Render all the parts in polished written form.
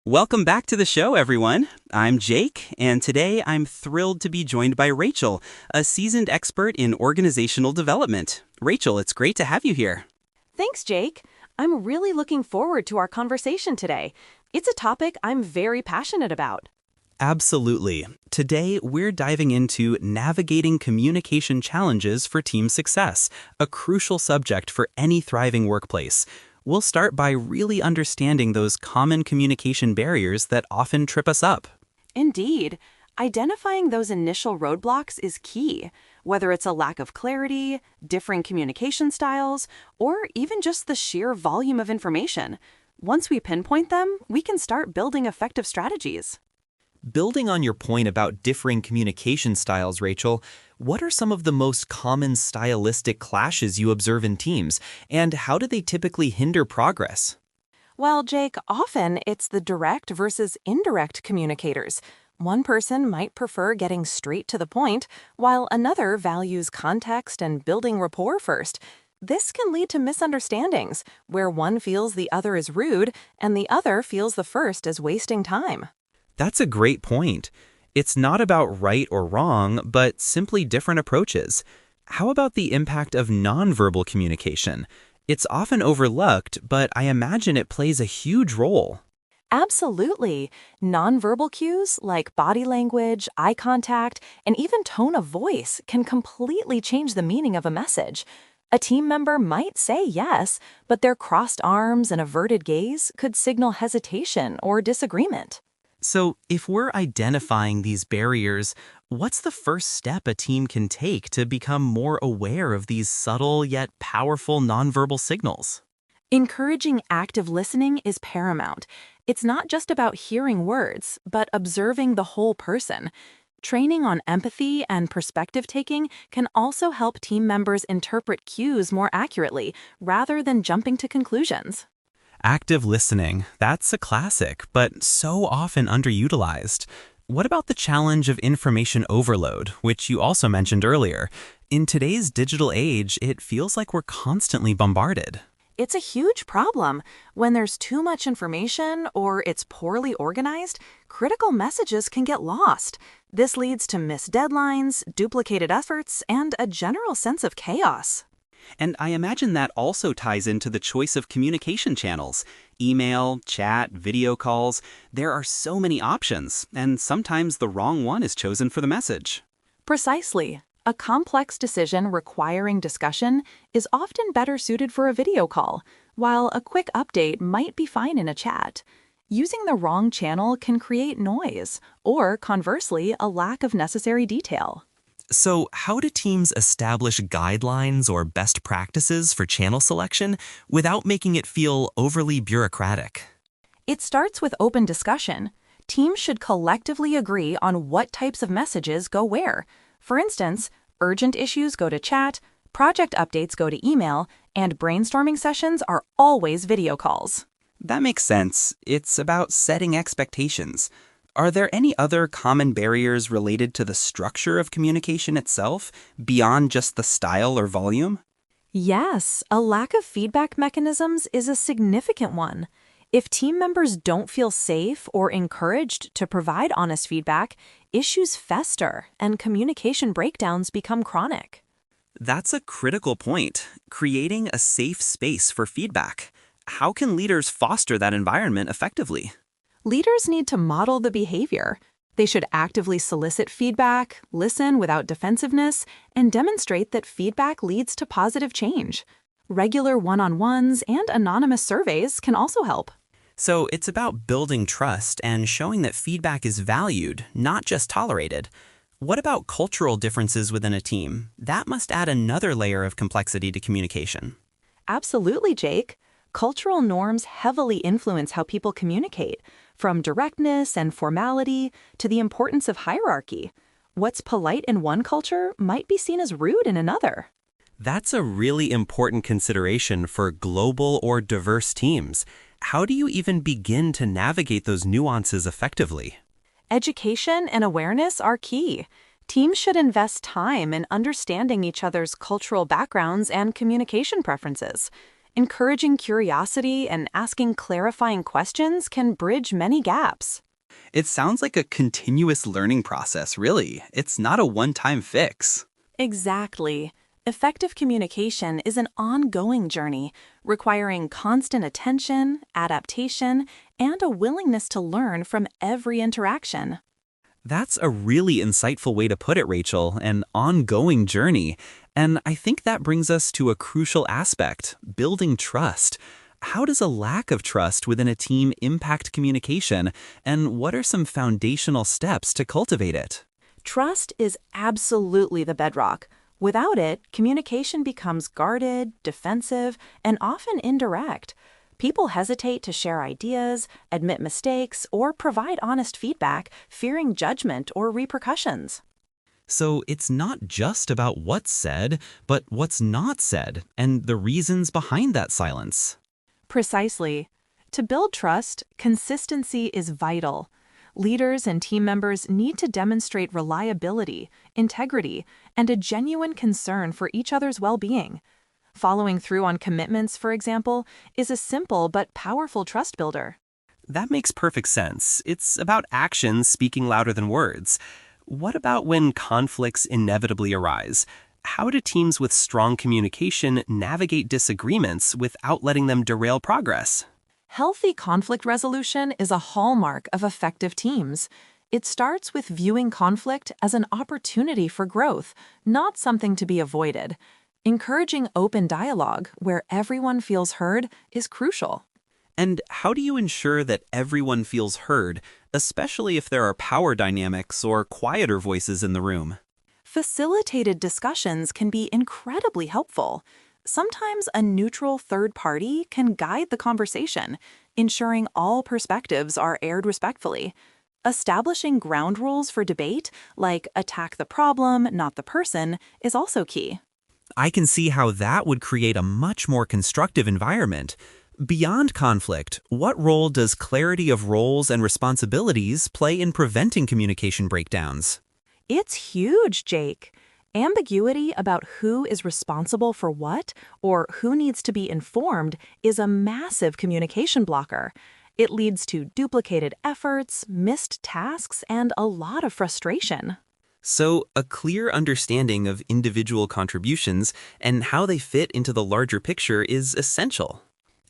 Welcome back to the show, everyone. I'm Jake, and today I'm thrilled to be joined by Rachel, a seasoned expert in organizational development. Rachel, it's great to have you here. Thanks, Jake. I'm really looking forward to our conversation today. It's a topic I'm very passionate about. Absolutely. Today, we're diving into navigating communication challenges for team success, a crucial subject for any thriving workplace. We'll start by really understanding those common communication barriers that often trip us up. Indeed, identifying those initial roadblocks is key, whether it's a lack of clarity, differing communication styles, or even just the sheer volume of information. Once we pinpoint them, we can start building effective strategies. Building on your point about differing communication styles, Rachel, what are some of the most common stylistic clashes you observe in teams, and how do they typically hinder progress? Well, Jake, often it's the direct versus indirect communicators. One person might prefer getting straight to the point, while another values context and building rapport first. This can lead to misunderstandings, where one feels the other is rude and the other feels the first is wasting time. That's a great point. It's not about right or wrong, but simply different approaches. How about the impact of nonverbal communication? It's often overlooked, but I imagine it plays a huge role. Absolutely. Nonverbal cues like body language, eye contact, and even tone of voice can completely change the meaning of a message. A team member might say yes, but their crossed arms and averted gaze could signal hesitation or disagreement. So, if we're identifying these barriers, what's the first step a team can take to become more aware of these subtle yet powerful nonverbal signals? Encouraging active listening is paramount. It's not just about hearing words, but observing the whole person. Training on empathy and perspective taking can also help team members interpret cues more accurately, rather than jumping to conclusions. Active listening, that's a classic, but so often underutilized. What about the challenge of information overload, which you also mentioned earlier? In today's digital age, it feels like we're constantly bombarded. It's a huge problem. When there's too much information or it's poorly organized, critical messages can get lost. This leads to missed deadlines, duplicated efforts, and a general sense of chaos. And I imagine that also ties into the choice of communication channels. Email, chat, video calls. There are so many options, and sometimes the wrong one is chosen for the message. Precisely. A complex decision requiring discussion is often better suited for a video call, while a quick update might be fine in a chat. Using the wrong channel can create noise, or conversely, a lack of necessary detail. So, how do teams establish guidelines or best practices for channel selection without making it feel overly bureaucratic? It starts with open discussion. Teams should collectively agree on what types of messages go where. For instance, urgent issues go to chat, project updates go to email, and brainstorming sessions are always video calls. That makes sense. It's about setting expectations. Are there any other common barriers related to the structure of communication itself, beyond just the style or volume? Yes, a lack of feedback mechanisms is a significant one. If team members don't feel safe or encouraged to provide honest feedback, issues fester and communication breakdowns become chronic. That's a critical point. Creating a safe space for feedback. How can leaders foster that environment effectively? Leaders need to model the behavior. They should actively solicit feedback, listen without defensiveness, and demonstrate that feedback leads to positive change. Regular one-on-ones and anonymous surveys can also help. So it's about building trust and showing that feedback is valued, not just tolerated. What about cultural differences within a team? That must add another layer of complexity to communication. Absolutely, Jake. Cultural norms heavily influence how people communicate, from directness and formality to the importance of hierarchy. What's polite in one culture might be seen as rude in another. That's a really important consideration for global or diverse teams. How do you even begin to navigate those nuances effectively? Education and awareness are key. Teams should invest time in understanding each other's cultural backgrounds and communication preferences. Encouraging curiosity and asking clarifying questions can bridge many gaps. It sounds like a continuous learning process, really. It's not a one-time fix. Exactly. Effective communication is an ongoing journey, requiring constant attention, adaptation, and a willingness to learn from every interaction. That's a really insightful way to put it, Rachel, an ongoing journey. And I think that brings us to a crucial aspect, building trust. How does a lack of trust within a team impact communication, and what are some foundational steps to cultivate it? Trust is absolutely the bedrock. Without it, communication becomes guarded, defensive, and often indirect. People hesitate to share ideas, admit mistakes, or provide honest feedback, fearing judgment or repercussions. So it's not just about what's said, but what's not said, and the reasons behind that silence. Precisely. To build trust, consistency is vital. Leaders and team members need to demonstrate reliability, integrity, and a genuine concern for each other's well-being. Following through on commitments, for example, is a simple but powerful trust builder. That makes perfect sense. It's about actions speaking louder than words. What about when conflicts inevitably arise? How do teams with strong communication navigate disagreements without letting them derail progress? Healthy conflict resolution is a hallmark of effective teams. It starts with viewing conflict as an opportunity for growth, not something to be avoided. Encouraging open dialogue, where everyone feels heard, is crucial. And how do you ensure that everyone feels heard, especially if there are power dynamics or quieter voices in the room? Facilitated discussions can be incredibly helpful. Sometimes a neutral third party can guide the conversation, ensuring all perspectives are aired respectfully. Establishing ground rules for debate, like attack the problem, not the person, is also key. I can see how that would create a much more constructive environment. Beyond conflict, what role does clarity of roles and responsibilities play in preventing communication breakdowns? It's huge, Jake. Ambiguity about who is responsible for what or who needs to be informed is a massive communication blocker. It leads to duplicated efforts, missed tasks, and a lot of frustration. So, a clear understanding of individual contributions and how they fit into the larger picture is essential.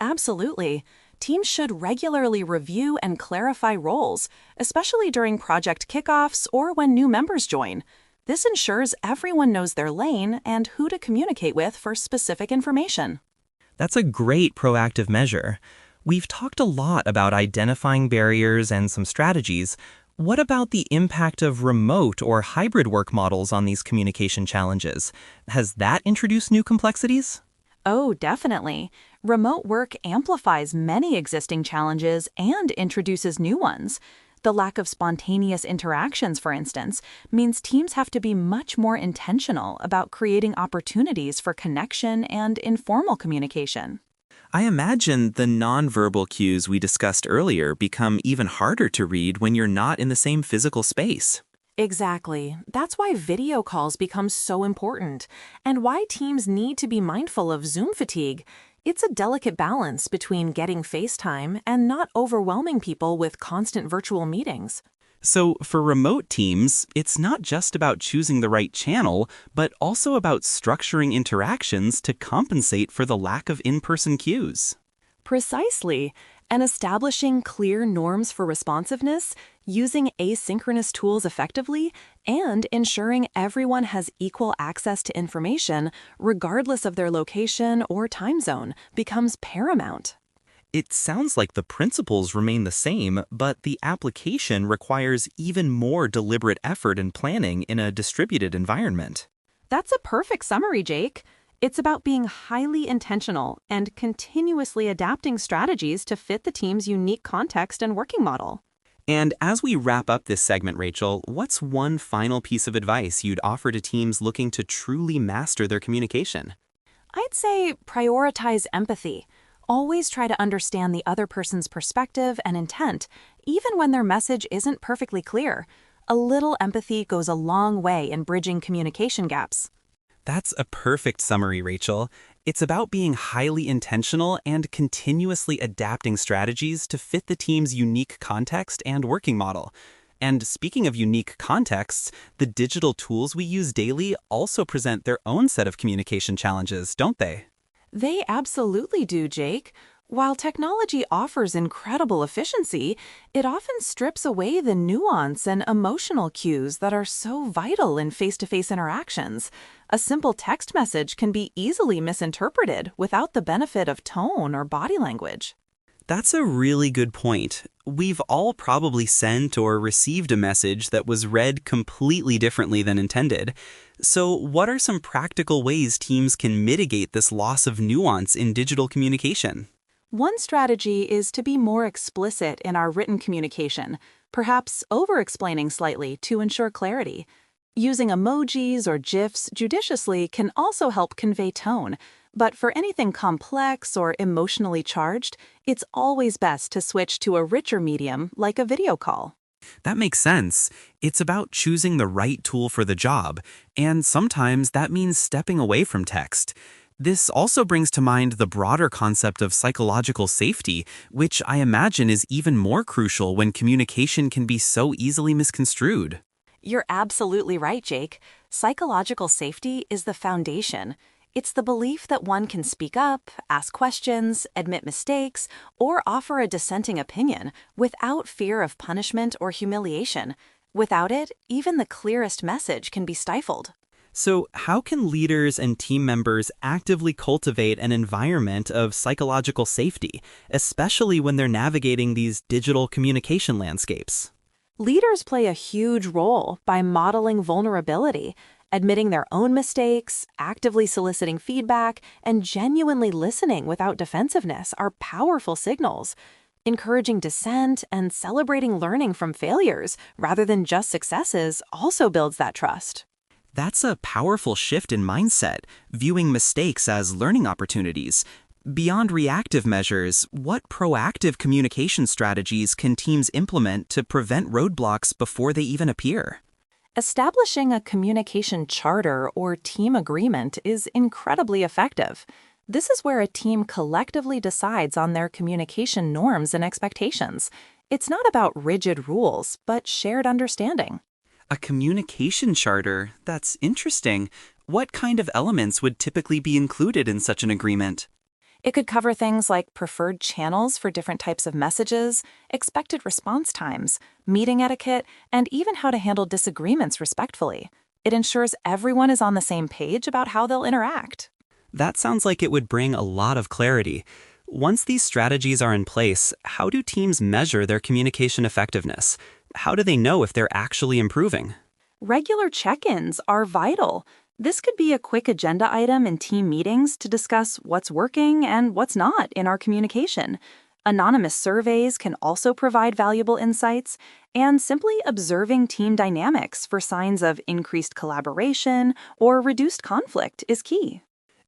Absolutely. Teams should regularly review and clarify roles, especially during project kickoffs or when new members join. This ensures everyone knows their lane and who to communicate with for specific information. That's a great proactive measure. We've talked a lot about identifying barriers and some strategies. What about the impact of remote or hybrid work models on these communication challenges? Has that introduced new complexities? Oh, definitely. Remote work amplifies many existing challenges and introduces new ones. The lack of spontaneous interactions, for instance, means teams have to be much more intentional about creating opportunities for connection and informal communication. I imagine the nonverbal cues we discussed earlier become even harder to read when you're not in the same physical space. Exactly. That's why video calls become so important, and why teams need to be mindful of Zoom fatigue. It's a delicate balance between getting FaceTime and not overwhelming people with constant virtual meetings. So, for remote teams, it's not just about choosing the right channel, but also about structuring interactions to compensate for the lack of in-person cues. Precisely. And establishing clear norms for responsiveness, using asynchronous tools effectively, and ensuring everyone has equal access to information, regardless of their location or time zone, becomes paramount. It sounds like the principles remain the same, but the application requires even more deliberate effort and planning in a distributed environment. That's a perfect summary, Jake. It's about being highly intentional and continuously adapting strategies to fit the team's unique context and working model. And as we wrap up this segment, Rachel, what's one final piece of advice you'd offer to teams looking to truly master their communication? I'd say prioritize empathy. Always try to understand the other person's perspective and intent, even when their message isn't perfectly clear. A little empathy goes a long way in bridging communication gaps. That's a perfect summary, Rachel. It's about being highly intentional and continuously adapting strategies to fit the team's unique context and working model. And speaking of unique contexts, the digital tools we use daily also present their own set of communication challenges, don't they? They absolutely do, Jake. While technology offers incredible efficiency, it often strips away the nuance and emotional cues that are so vital in face-to-face interactions. A simple text message can be easily misinterpreted without the benefit of tone or body language. That's a really good point. We've all probably sent or received a message that was read completely differently than intended. So, what are some practical ways teams can mitigate this loss of nuance in digital communication? One strategy is to be more explicit in our written communication, perhaps over-explaining slightly to ensure clarity. Using emojis or GIFs judiciously can also help convey tone, but for anything complex or emotionally charged, it's always best to switch to a richer medium like a video call. That makes sense. It's about choosing the right tool for the job, and sometimes that means stepping away from text. This also brings to mind the broader concept of psychological safety, which I imagine is even more crucial when communication can be so easily misconstrued. You're absolutely right, Jake. Psychological safety is the foundation. It's the belief that one can speak up, ask questions, admit mistakes, or offer a dissenting opinion without fear of punishment or humiliation. Without it, even the clearest message can be stifled. So, how can leaders and team members actively cultivate an environment of psychological safety, especially when they're navigating these digital communication landscapes? Leaders play a huge role by modeling vulnerability, admitting their own mistakes, actively soliciting feedback, and genuinely listening without defensiveness are powerful signals. Encouraging dissent and celebrating learning from failures rather than just successes also builds that trust. That's a powerful shift in mindset, viewing mistakes as learning opportunities. Beyond reactive measures, what proactive communication strategies can teams implement to prevent roadblocks before they even appear? Establishing a communication charter or team agreement is incredibly effective. This is where a team collectively decides on their communication norms and expectations. It's not about rigid rules, but shared understanding. A communication charter? That's interesting. What kind of elements would typically be included in such an agreement? It could cover things like preferred channels for different types of messages, expected response times, meeting etiquette, and even how to handle disagreements respectfully. It ensures everyone is on the same page about how they'll interact. That sounds like it would bring a lot of clarity. Once these strategies are in place, how do teams measure their communication effectiveness? How do they know if they're actually improving? Regular check-ins are vital. This could be a quick agenda item in team meetings to discuss what's working and what's not in our communication. Anonymous surveys can also provide valuable insights, and simply observing team dynamics for signs of increased collaboration or reduced conflict is key.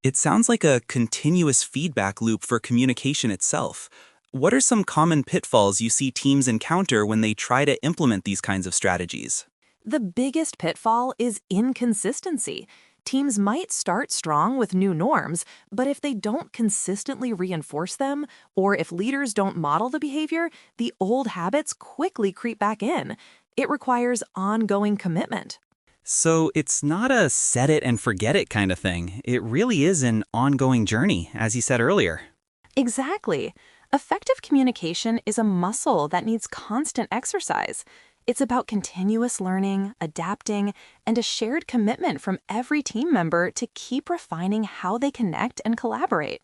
It sounds like a continuous feedback loop for communication itself. What are some common pitfalls you see teams encounter when they try to implement these kinds of strategies? The biggest pitfall is inconsistency. Teams might start strong with new norms, but if they don't consistently reinforce them, or if leaders don't model the behavior, the old habits quickly creep back in. It requires ongoing commitment. So it's not a set it and forget it kind of thing. It really is an ongoing journey, as you said earlier. Exactly. Effective communication is a muscle that needs constant exercise. It's about continuous learning, adapting, and a shared commitment from every team member to keep refining how they connect and collaborate.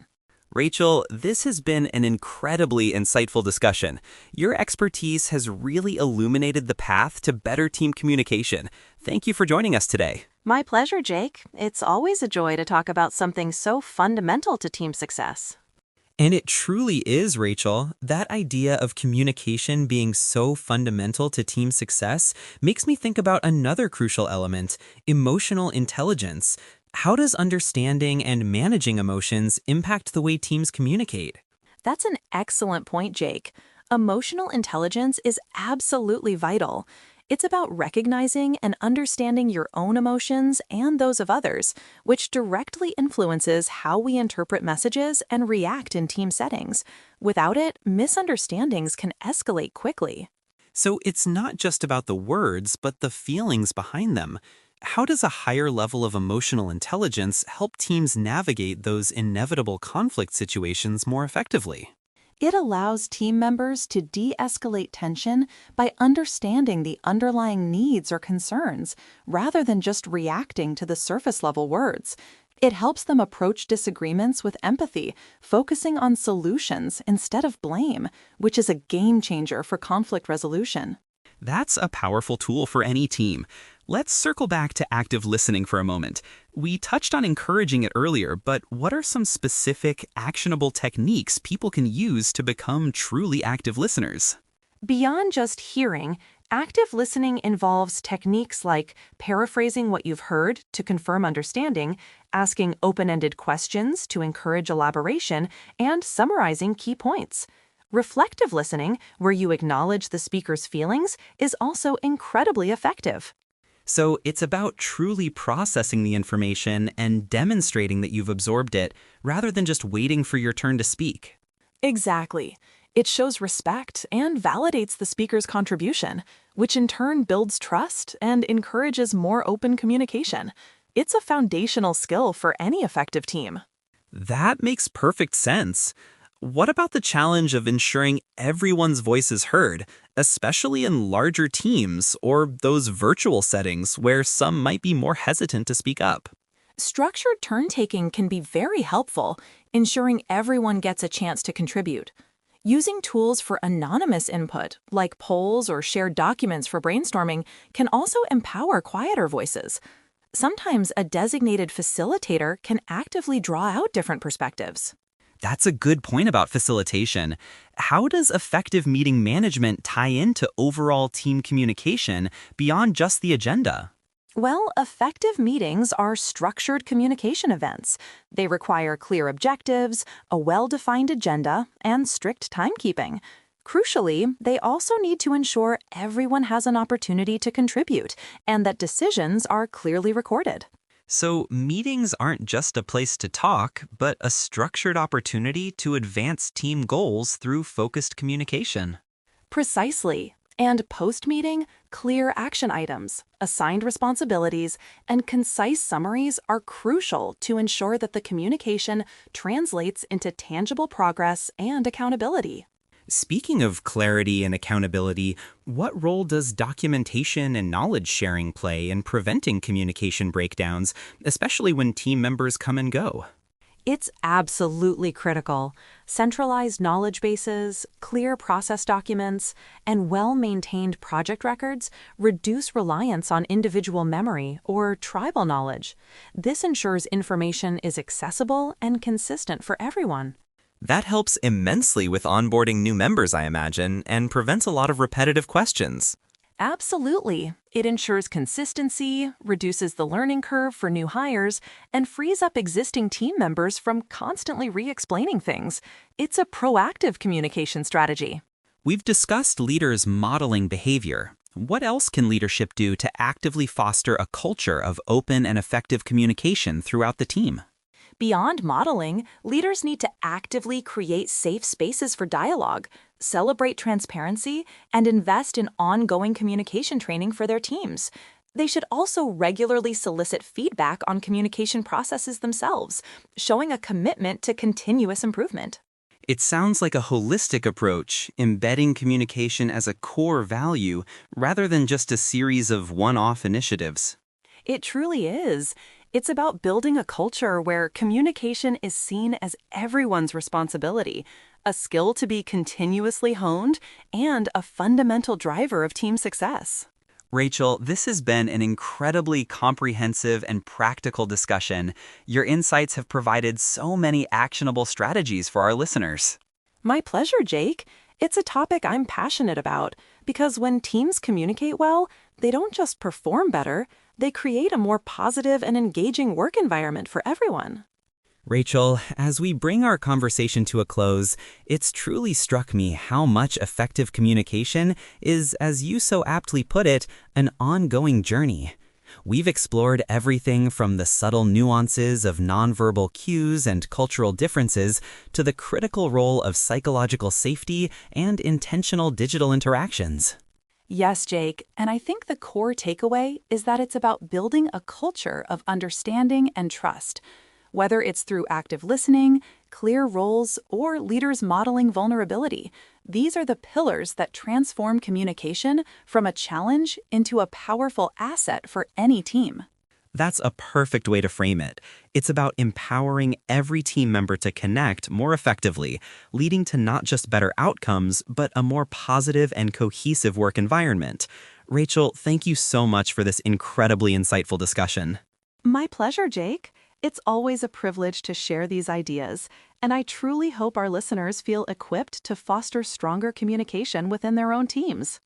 Rachel, this has been an incredibly insightful discussion. Your expertise has really illuminated the path to better team communication. Thank you for joining us today. My pleasure, Jake. It's always a joy to talk about something so fundamental to team success. And it truly is, Rachel. That idea of communication being so fundamental to team success makes me think about another crucial element, emotional intelligence. How does understanding and managing emotions impact the way teams communicate? That's an excellent point, Jake. Emotional intelligence is absolutely vital. It's about recognizing and understanding your own emotions and those of others, which directly influences how we interpret messages and react in team settings. Without it, misunderstandings can escalate quickly. So it's not just about the words, but the feelings behind them. How does a higher level of emotional intelligence help teams navigate those inevitable conflict situations more effectively? It allows team members to de-escalate tension by understanding the underlying needs or concerns, rather than just reacting to the surface-level words. It helps them approach disagreements with empathy, focusing on solutions instead of blame, which is a game changer for conflict resolution. That's a powerful tool for any team. Let's circle back to active listening for a moment. We touched on encouraging it earlier, but what are some specific, actionable techniques people can use to become truly active listeners? Beyond just hearing, active listening involves techniques like paraphrasing what you've heard to confirm understanding, asking open-ended questions to encourage elaboration, and summarizing key points. Reflective listening, where you acknowledge the speaker's feelings, is also incredibly effective. So it's about truly processing the information and demonstrating that you've absorbed it, rather than just waiting for your turn to speak. Exactly. It shows respect and validates the speaker's contribution, which in turn builds trust and encourages more open communication. It's a foundational skill for any effective team. That makes perfect sense. What about the challenge of ensuring everyone's voice is heard, especially in larger teams or those virtual settings where some might be more hesitant to speak up? Structured turn-taking can be very helpful, ensuring everyone gets a chance to contribute. Using tools for anonymous input, like polls or shared documents for brainstorming, can also empower quieter voices. Sometimes a designated facilitator can actively draw out different perspectives. That's a good point about facilitation. How does effective meeting management tie into overall team communication beyond just the agenda? Well, effective meetings are structured communication events. They require clear objectives, a well-defined agenda, and strict timekeeping. Crucially, they also need to ensure everyone has an opportunity to contribute and that decisions are clearly recorded. So meetings aren't just a place to talk, but a structured opportunity to advance team goals through focused communication. Precisely. And post-meeting, clear action items, assigned responsibilities, and concise summaries are crucial to ensure that the communication translates into tangible progress and accountability. Speaking of clarity and accountability, what role does documentation and knowledge sharing play in preventing communication breakdowns, especially when team members come and go? It's absolutely critical. Centralized knowledge bases, clear process documents, and well-maintained project records reduce reliance on individual memory or tribal knowledge. This ensures information is accessible and consistent for everyone. That helps immensely with onboarding new members, I imagine, and prevents a lot of repetitive questions. Absolutely. It ensures consistency, reduces the learning curve for new hires, and frees up existing team members from constantly re-explaining things. It's a proactive communication strategy. We've discussed leaders modeling behavior. What else can leadership do to actively foster a culture of open and effective communication throughout the team? Beyond modeling, leaders need to actively create safe spaces for dialogue, celebrate transparency, and invest in ongoing communication training for their teams. They should also regularly solicit feedback on communication processes themselves, showing a commitment to continuous improvement. It sounds like a holistic approach, embedding communication as a core value rather than just a series of one-off initiatives. It truly is. It's about building a culture where communication is seen as everyone's responsibility, a skill to be continuously honed, and a fundamental driver of team success. Rachel, this has been an incredibly comprehensive and practical discussion. Your insights have provided so many actionable strategies for our listeners. My pleasure, Jake. It's a topic I'm passionate about because when teams communicate well, they don't just perform better, they create a more positive and engaging work environment for everyone. Rachel, as we bring our conversation to a close, it's truly struck me how much effective communication is, as you so aptly put it, an ongoing journey. We've explored everything from the subtle nuances of nonverbal cues and cultural differences to the critical role of psychological safety and intentional digital interactions. Yes, Jake, and I think the core takeaway is that it's about building a culture of understanding and trust. Whether it's through active listening, clear roles, or leaders modeling vulnerability, these are the pillars that transform communication from a challenge into a powerful asset for any team. That's a perfect way to frame it. It's about empowering every team member to connect more effectively, leading to not just better outcomes, but a more positive and cohesive work environment. Rachel, thank you so much for this incredibly insightful discussion. My pleasure, Jake. It's always a privilege to share these ideas, and I truly hope our listeners feel equipped to foster stronger communication within their own teams.